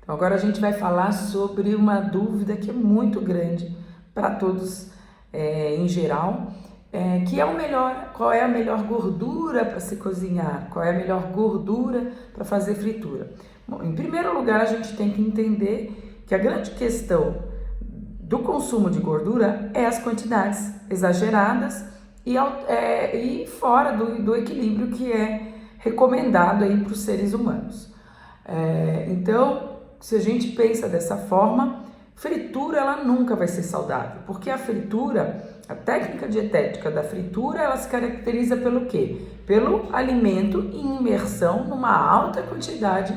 Então, agora a gente vai falar sobre uma dúvida que é muito grande para todos em geral, que é qual é a melhor gordura para se cozinhar, qual é a melhor gordura para fazer fritura. Bom, em primeiro lugar, a gente tem que entender que a grande questão do consumo de gordura é as quantidades exageradas e fora do equilíbrio que é recomendado aí para os seres humanos. Então, se a gente pensa dessa forma, fritura ela nunca vai ser saudável, porque a técnica dietética da fritura, ela se caracteriza pelo quê? Pelo alimento em imersão numa alta quantidade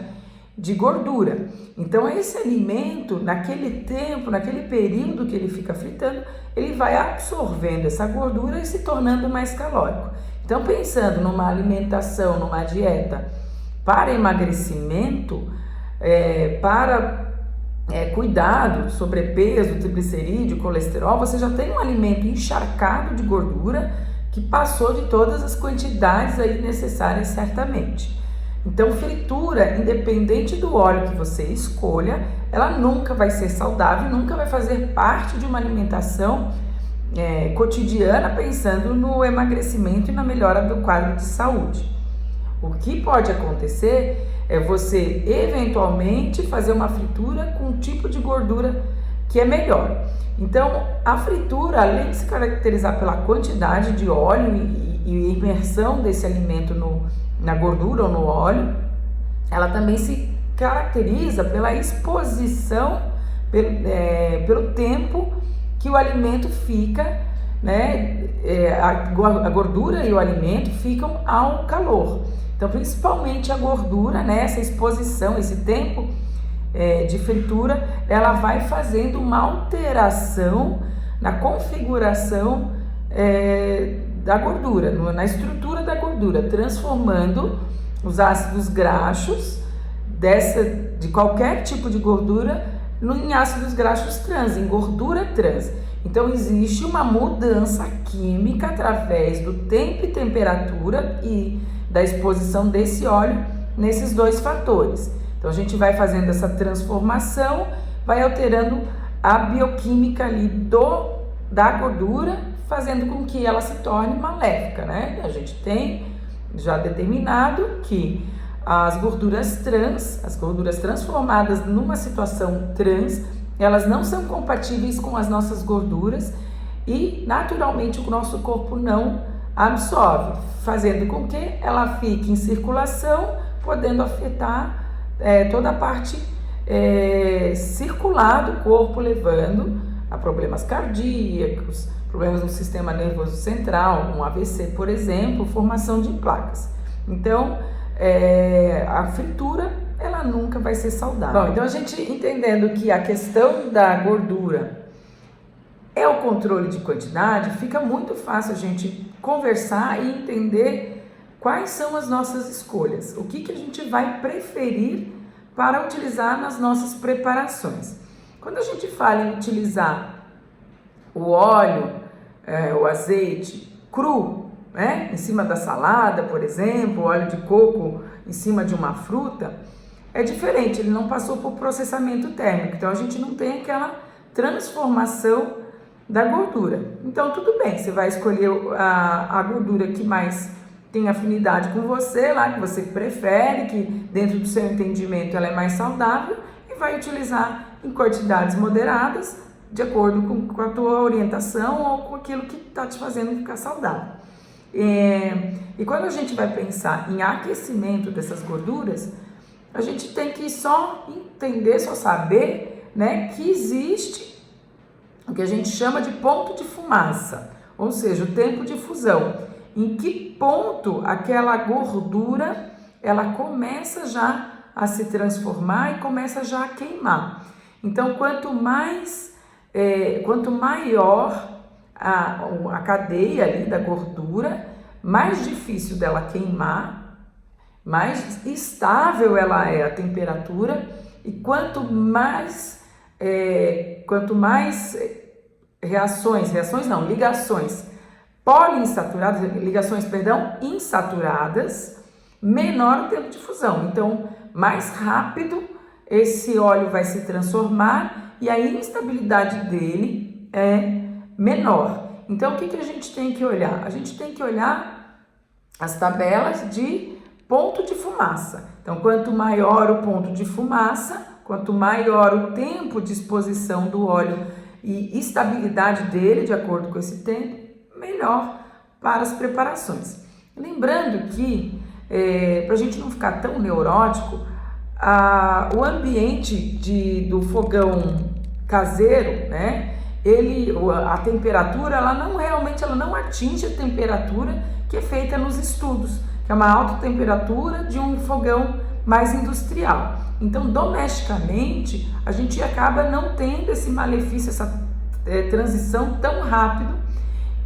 de gordura. Então, esse alimento, naquele tempo, naquele período que ele fica fritando, ele vai absorvendo essa gordura e se tornando mais calórico. Então, pensando numa alimentação, numa dieta para emagrecimento, para cuidado, sobrepeso, triglicerídeo, colesterol, você já tem um alimento encharcado de gordura que passou de todas as quantidades aí necessárias certamente. Então, fritura, independente do óleo que você escolha, ela nunca vai ser saudável, nunca vai fazer parte de uma alimentação cotidiana pensando no emagrecimento e na melhora do quadro de saúde. O que pode acontecer é você eventualmente fazer uma fritura com um tipo de gordura que é melhor. Então, a fritura, além de se caracterizar pela quantidade de óleo e imersão desse alimento na gordura ou no óleo, ela também se caracteriza pela exposição, pelo tempo que o alimento fica, né? A gordura e o alimento ficam ao calor. Então, principalmente a gordura, né? Essa exposição, esse tempo de fritura, ela vai fazendo uma alteração na configuração da gordura, na estrutura da gordura, transformando os ácidos graxos de qualquer tipo de gordura em ácidos graxos trans, em gordura trans. Então, existe uma mudança química através do tempo e temperatura e da exposição desse óleo nesses dois fatores. Então, a gente vai fazendo essa transformação, vai alterando a bioquímica ali da gordura, fazendo com que ela se torne maléfica, né? A gente tem já determinado que as gorduras transformadas numa situação trans, elas não são compatíveis com as nossas gorduras e naturalmente o nosso corpo não absorve, fazendo com que ela fique em circulação, podendo afetar toda a parte circular do corpo, levando a problemas cardíacos, problemas no sistema nervoso central, um AVC, por exemplo, formação de placas. Então, a fritura, ela nunca vai ser saudável. Bom, então a gente entendendo que a questão da gordura é o controle de quantidade, fica muito fácil a gente conversar e entender quais são as nossas escolhas, o que a gente vai preferir para utilizar nas nossas preparações. Quando a gente fala em utilizar o óleo, o azeite cru, né, em cima da salada, por exemplo, óleo de coco em cima de uma fruta, é diferente, ele não passou por processamento térmico, então a gente não tem aquela transformação da gordura. Então, tudo bem, você vai escolher a gordura que mais tem afinidade com você, lá que você prefere, que dentro do seu entendimento ela é mais saudável, e vai utilizar em quantidades moderadas, de acordo com a tua orientação ou com aquilo que está te fazendo ficar saudável. E quando a gente vai pensar em aquecimento dessas gorduras, a gente tem que só entender, só saber, né, que existe o que a gente chama de ponto de fumaça, ou seja, o tempo de fusão, em que ponto aquela gordura ela começa já a se transformar e começa já a queimar. Então, quanto maior a cadeia ali da gordura, mais difícil dela queimar, mais estável ela é a temperatura, e quanto mais ligações insaturadas, menor o tempo de fusão. Então, mais rápido esse óleo vai se transformar e a instabilidade dele é menor. Então, o que a gente tem que olhar? A gente tem que olhar as tabelas de ponto de fumaça. Então, quanto maior o ponto de fumaça, quanto maior o tempo de exposição do óleo e estabilidade dele, de acordo com esse tempo, melhor para as preparações. Lembrando que, para a gente não ficar tão neurótico, o ambiente do fogão caseiro, né? A temperatura, ela não atinge a temperatura que é feita nos estudos, que é uma alta temperatura de um fogão mais industrial. Então, domesticamente, a gente acaba não tendo esse malefício, essa transição tão rápido,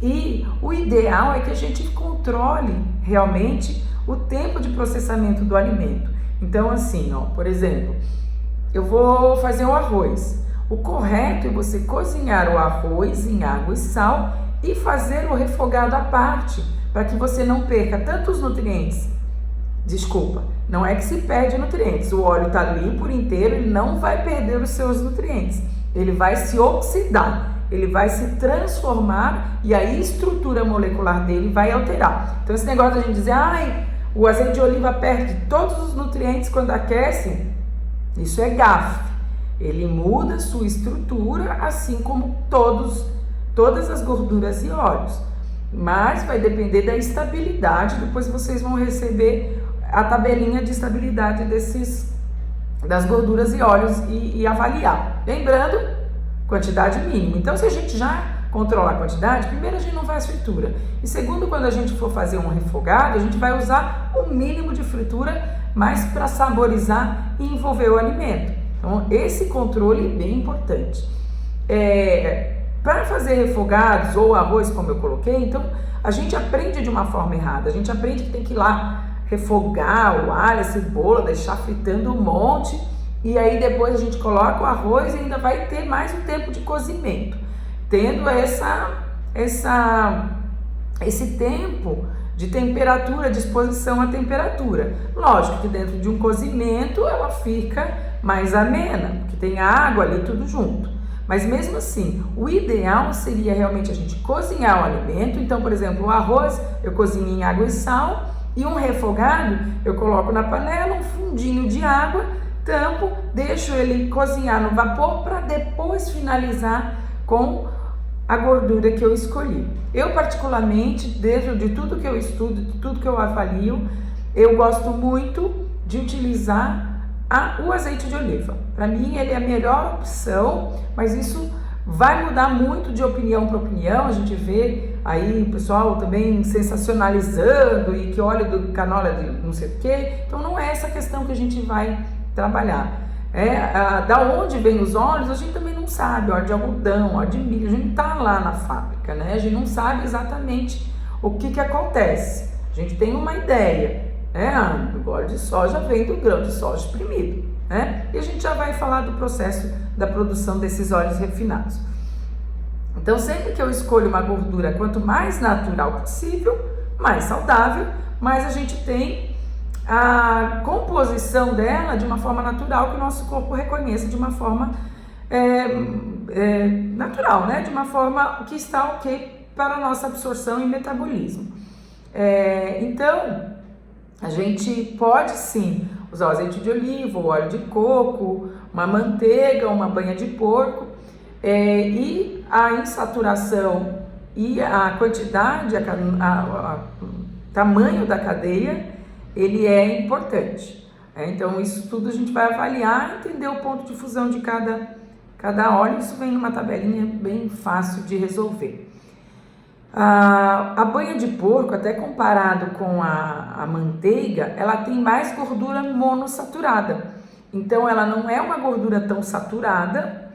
e o ideal é que a gente controle realmente o tempo de processamento do alimento. Então, assim, por exemplo, eu vou fazer o arroz. O correto é você cozinhar o arroz em água e sal e fazer o refogado à parte, para que você não perca tantos nutrientes. Desculpa, não é que se perde nutrientes. O óleo está ali por inteiro, ele não vai perder os seus nutrientes. Ele vai se oxidar, ele vai se transformar e a estrutura molecular dele vai alterar. Então, esse negócio de a gente dizer, o azeite de oliva perde todos os nutrientes quando aquece, isso é gafe. Ele muda sua estrutura, assim como todas as gorduras e óleos. Mas vai depender da estabilidade. Depois vocês vão receber a tabelinha de estabilidade das gorduras e óleos e avaliar. Lembrando, quantidade mínima. Então, se a gente já controlar a quantidade, primeiro a gente não faz fritura. E segundo, quando a gente for fazer um refogado, a gente vai usar o mínimo de fritura, mais para saborizar e envolver o alimento. Então, esse controle é bem importante. Para fazer refogados ou arroz, como eu coloquei, então a gente aprende de uma forma errada. A gente aprende que tem que ir lá refogar o alho, a cebola, deixar fritando um monte, e aí depois a gente coloca o arroz e ainda vai ter mais um tempo de cozimento, tendo esse tempo de temperatura, de exposição à temperatura. Lógico que dentro de um cozimento ela fica mais amena, porque tem água ali tudo junto. Mas mesmo assim, o ideal seria realmente a gente cozinhar o alimento. Então, por exemplo, o arroz eu cozinho em água e sal, e um refogado eu coloco na panela um fundinho de água, tampo, deixo ele cozinhar no vapor para depois finalizar com a gordura que eu escolhi. Eu particularmente, dentro de tudo que eu estudo, de tudo que eu avalio, eu gosto muito de utilizar o azeite de oliva. Para mim ele é a melhor opção, mas isso vai mudar muito de opinião para opinião. A gente vê aí o pessoal também sensacionalizando e que óleo do canola de não sei o que. Então não é essa questão que a gente vai trabalhar. Da onde vem os óleos a gente também não sabe, óleo de algodão, óleo de milho, a gente não está lá na fábrica, né? A gente não sabe exatamente o que acontece. A gente tem uma ideia, né? O óleo de soja vem do grão de soja espremido, né? E a gente já vai falar do processo da produção desses óleos refinados. Então, sempre que eu escolho uma gordura, quanto mais natural possível, mais saudável, mais a gente tem a composição dela de uma forma natural, que o nosso corpo reconheça de uma forma natural, né? De uma forma que está ok para a nossa absorção e metabolismo. Então, a gente pode sim usar o azeite de oliva, o óleo de coco, uma manteiga, uma banha de porco, e a insaturação e a quantidade, o tamanho da cadeia, ele é importante. Então, isso tudo a gente vai avaliar, entender o ponto de fusão de cada óleo. Isso vem numa tabelinha bem fácil de resolver. A banha de porco, até comparado com a manteiga, ela tem mais gordura monossaturada. Então, ela não é uma gordura tão saturada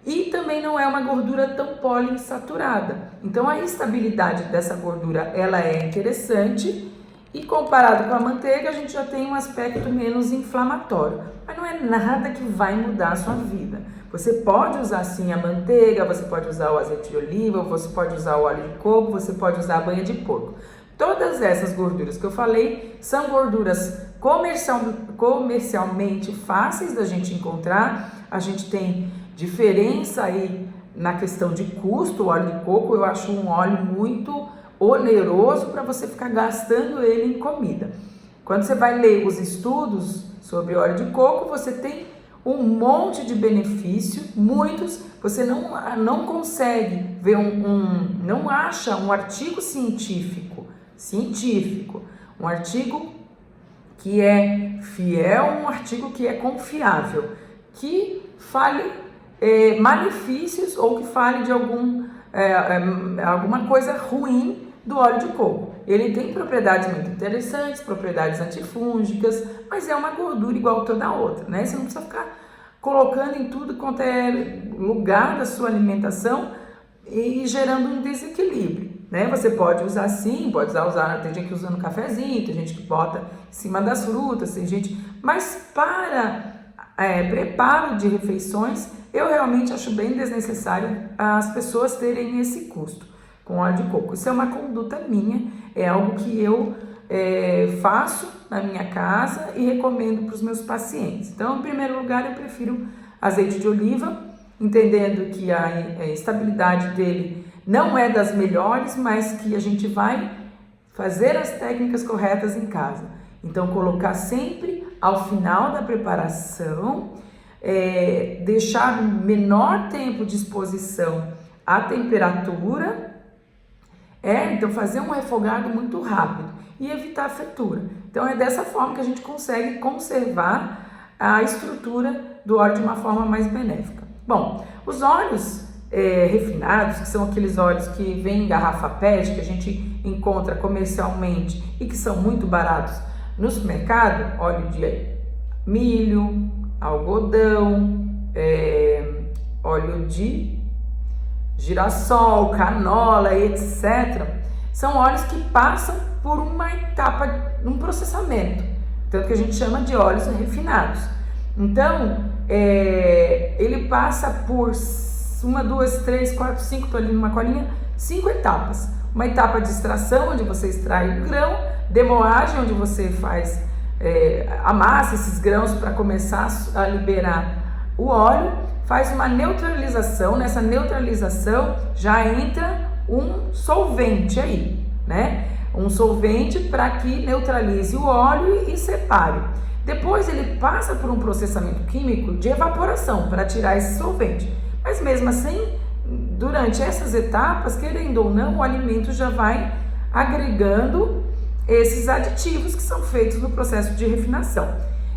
e também não é uma gordura tão poliinsaturada. Então, a estabilidade dessa gordura, ela é interessante. E comparado com a manteiga, a gente já tem um aspecto menos inflamatório. Mas não é nada que vai mudar a sua vida. Você pode usar sim a manteiga, você pode usar o azeite de oliva, você pode usar o óleo de coco, você pode usar a banha de porco. Todas essas gorduras que eu falei são gorduras comercialmente fáceis da gente encontrar. A gente tem diferença aí na questão de custo. O óleo de coco eu acho um óleo muito oneroso para você ficar gastando ele em comida. Quando você vai ler os estudos sobre óleo de coco, você tem um monte de benefício, muitos. Você não consegue ver não acha um artigo científico, um artigo que é fiel, um artigo que é confiável, que fale malefícios ou que fale de alguma coisa ruim do óleo de coco. Ele tem propriedades muito interessantes, propriedades antifúngicas, mas é uma gordura igual toda outra, né? Você não precisa ficar colocando em tudo quanto é lugar da sua alimentação e gerando um desequilíbrio, né? Você pode usar sim, tem gente que usa no cafezinho, tem gente que bota em cima das frutas, mas para preparo de refeições, eu realmente acho bem desnecessário as pessoas terem esse custo com óleo de coco. Isso é uma conduta minha, é algo que eu faço na minha casa e recomendo para os meus pacientes. Então, em primeiro lugar, eu prefiro azeite de oliva, entendendo que a estabilidade dele não é das melhores, mas que a gente vai fazer as técnicas corretas em casa. Então, colocar sempre ao final da preparação, deixar o menor tempo de exposição à temperatura, então fazer um refogado muito rápido e evitar a fritura. Então é dessa forma que a gente consegue conservar a estrutura do óleo de uma forma mais benéfica. Bom, os óleos refinados, que são aqueles óleos que vêm em garrafa PET, que a gente encontra comercialmente e que são muito baratos no supermercado, óleo de milho, algodão, óleo de girassol, canola, etc. São óleos que passam por uma etapa, um processamento, tanto que a gente chama de óleos refinados. Então, ele passa por 1, 2, 3, 4, 5, estou ali numa colinha, 5 etapas. Uma etapa de extração, onde você extrai o grão, demoagem, onde você amassa esses grãos para começar a liberar o óleo, faz uma neutralização. Nessa neutralização já entra um solvente aí, né? Um solvente para que neutralize o óleo e separe. Depois ele passa por um processamento químico de evaporação para tirar esse solvente. Mas mesmo assim, durante essas etapas, querendo ou não, o alimento já vai agregando esses aditivos que são feitos no processo de refinação.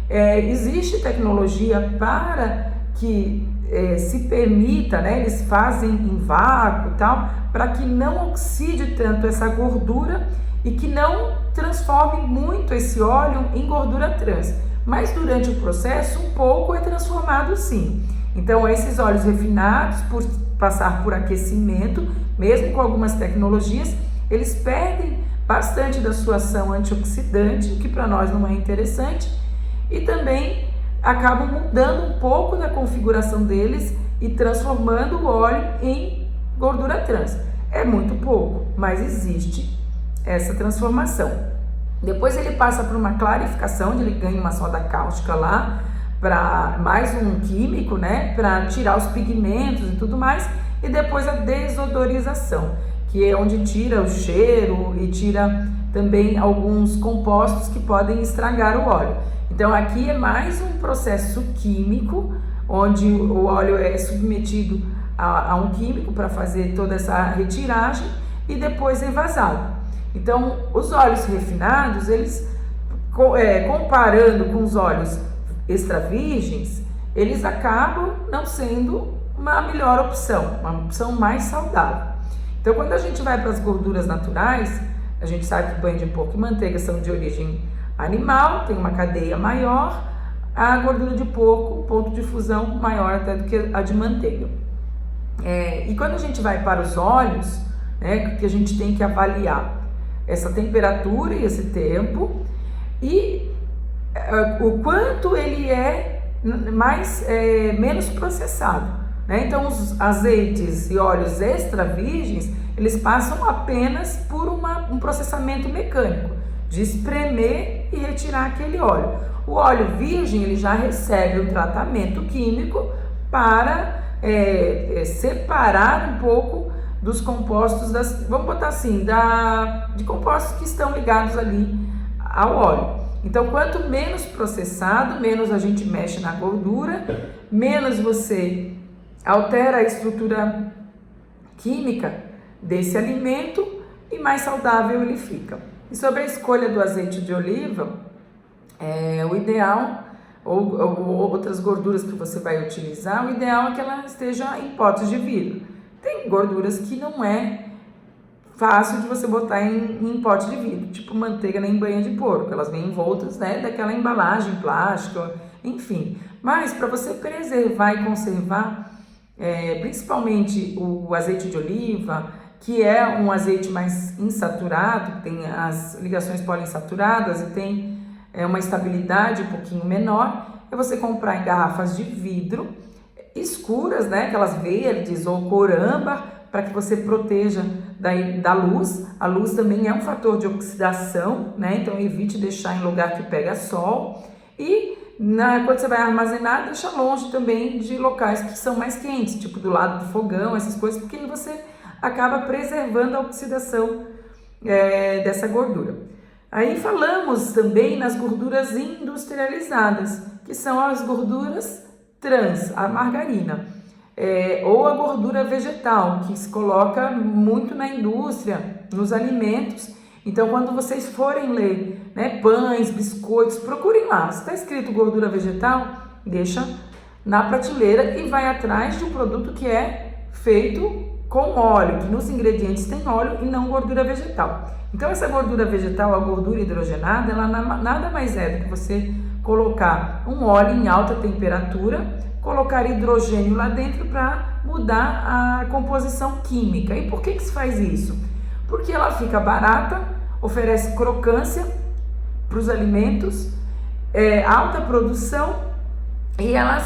Existe tecnologia para que se permita, né, eles fazem em vácuo e tal, para que não oxide tanto essa gordura e que não transforme muito esse óleo em gordura trans. Mas durante o processo, um pouco é transformado sim. Então, esses óleos refinados, por passar por aquecimento, mesmo com algumas tecnologias, eles perdem bastante da sua ação antioxidante, que para nós não é interessante, e também acabam mudando um pouco da configuração deles e transformando o óleo em gordura trans. É muito pouco, mas existe essa transformação. Depois ele passa por uma clarificação, onde ele ganha uma soda cáustica lá, para mais um químico, né, para tirar os pigmentos e tudo mais, e depois a desodorização, que é onde tira o cheiro e tira também alguns compostos que podem estragar o óleo. Então aqui é mais um processo químico, onde o óleo é submetido a um químico para fazer toda essa retiragem e depois é vazado. Então os óleos refinados, eles comparando com os óleos extra virgens, eles acabam não sendo uma melhor opção, uma opção mais saudável. Então quando a gente vai para as gorduras naturais, a gente sabe que banho de porco e manteiga são de origem animal, tem uma cadeia maior, a gordura de porco, ponto de fusão maior até do que a de manteiga. E quando a gente vai para os óleos, né, que a gente tem que avaliar essa temperatura e esse tempo e o quanto ele é menos processado, né? Então os azeites e óleos extra virgens, eles passam apenas por um processamento mecânico de espremer extrair e retirar aquele óleo. O óleo virgem ele já recebe um tratamento químico para separar um pouco dos compostos, vamos botar assim, de compostos que estão ligados ali ao óleo. Então, quanto menos processado, menos a gente mexe na gordura, menos você altera a estrutura química desse alimento e mais saudável ele fica. E sobre a escolha do azeite de oliva, o ideal, ou outras gorduras que você vai utilizar, o ideal é que ela esteja em potes de vidro. Tem gorduras que não é fácil de você botar em pote de vidro, tipo manteiga nem banha de porco, elas vêm envoltas, né, daquela embalagem plástica, enfim. Mas para você preservar e conservar, principalmente o azeite de oliva, que é um azeite mais insaturado, tem as ligações poliinsaturadas e tem uma estabilidade um pouquinho menor, é você comprar em garrafas de vidro escuras, né, aquelas verdes ou cor âmbar, para que você proteja da luz. A luz também é um fator de oxidação, né, então evite deixar em lugar que pega sol. E quando você vai armazenar, deixa longe também de locais que são mais quentes, tipo do lado do fogão, essas coisas, porque você acaba preservando a oxidação dessa gordura. Aí falamos também nas gorduras industrializadas, que são as gorduras trans, a margarina, ou a gordura vegetal, que se coloca muito na indústria, nos alimentos. Então, quando vocês forem ler, né, pães, biscoitos, procurem lá. Se está escrito gordura vegetal, deixa na prateleira e vai atrás de um produto que é feito com óleo, que nos ingredientes tem óleo e não gordura vegetal. Então, essa gordura vegetal, a gordura hidrogenada, ela nada mais é do que você colocar um óleo em alta temperatura, colocar hidrogênio lá dentro para mudar a composição química. E por que se faz isso? Porque ela fica barata, oferece crocância para os alimentos, alta produção e ela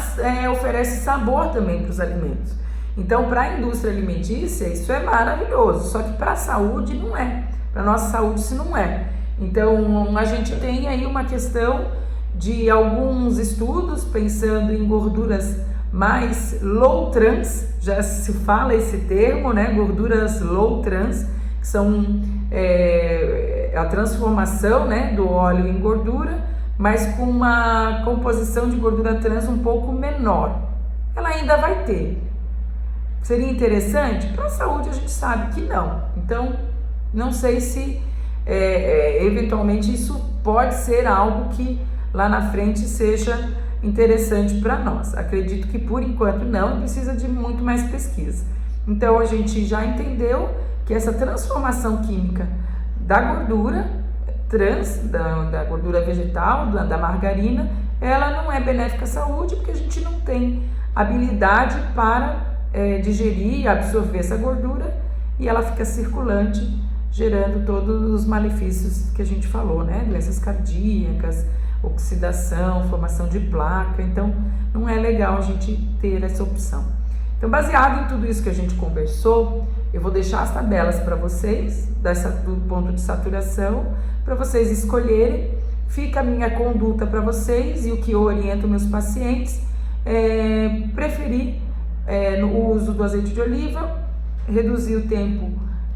oferece sabor também para os alimentos. Então, para a indústria alimentícia, isso é maravilhoso, só que para a saúde não é. Para a nossa saúde isso não é. Então, a gente tem aí uma questão de alguns estudos pensando em gorduras mais low trans, já se fala esse termo, né? Gorduras low trans, que são a transformação, né, do óleo em gordura, mas com uma composição de gordura trans um pouco menor. Ela ainda vai ter. Seria interessante? Para a saúde a gente sabe que não. Então, não sei se eventualmente isso pode ser algo que lá na frente seja interessante para nós. Acredito que por enquanto não, precisa de muito mais pesquisa. Então a gente já entendeu que essa transformação química da gordura trans, da gordura vegetal, da margarina, ela não é benéfica à saúde porque a gente não tem habilidade para digerir e absorver essa gordura e ela fica circulante, gerando todos os malefícios que a gente falou, né? Doenças cardíacas, oxidação, formação de placa. Então não é legal a gente ter essa opção. Então, baseado em tudo isso que a gente conversou, eu vou deixar as tabelas para vocês do ponto de saturação, para vocês escolherem. Fica a minha conduta para vocês e o que eu oriento meus pacientes, preferir no uso do azeite de oliva, reduzir o tempo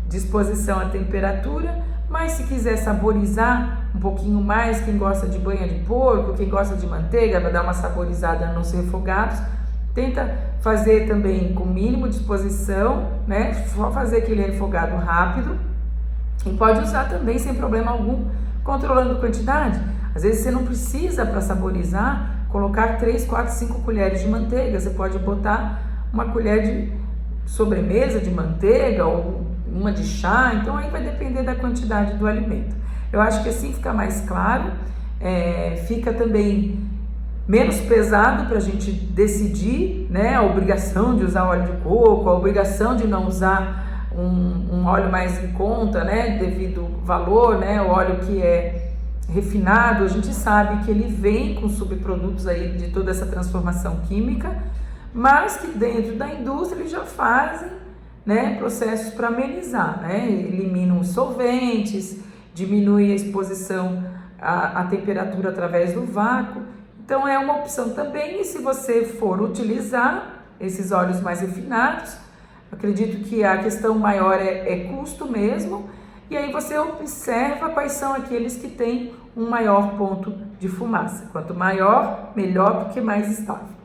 de exposição à temperatura, mas se quiser saborizar um pouquinho mais, quem gosta de banha de porco, quem gosta de manteiga, para dar uma saborizada nos refogados, tenta fazer também com mínimo de exposição, né? Só fazer aquele refogado rápido e pode usar também sem problema algum, controlando quantidade. Às vezes você não precisa, para saborizar, colocar 3, 4, 5 colheres de manteiga. Você pode botar uma colher de sobremesa de manteiga ou uma de chá, então aí vai depender da quantidade do alimento. Eu acho que assim fica mais claro, fica também menos pesado para a gente decidir, né, a obrigação de usar óleo de coco, a obrigação de não usar um óleo mais em conta, né, devido ao valor, né, o óleo que é refinado, a gente sabe que ele vem com subprodutos aí de toda essa transformação química, mas que dentro da indústria eles já fazem, né, processos para amenizar, né, eliminam os solventes, diminui a exposição a temperatura através do vácuo. Então é uma opção também, e se você for utilizar esses óleos mais refinados, acredito que a questão maior é custo mesmo, e aí você observa quais são aqueles que têm um maior ponto de fumaça. Quanto maior, melhor, porque mais estável.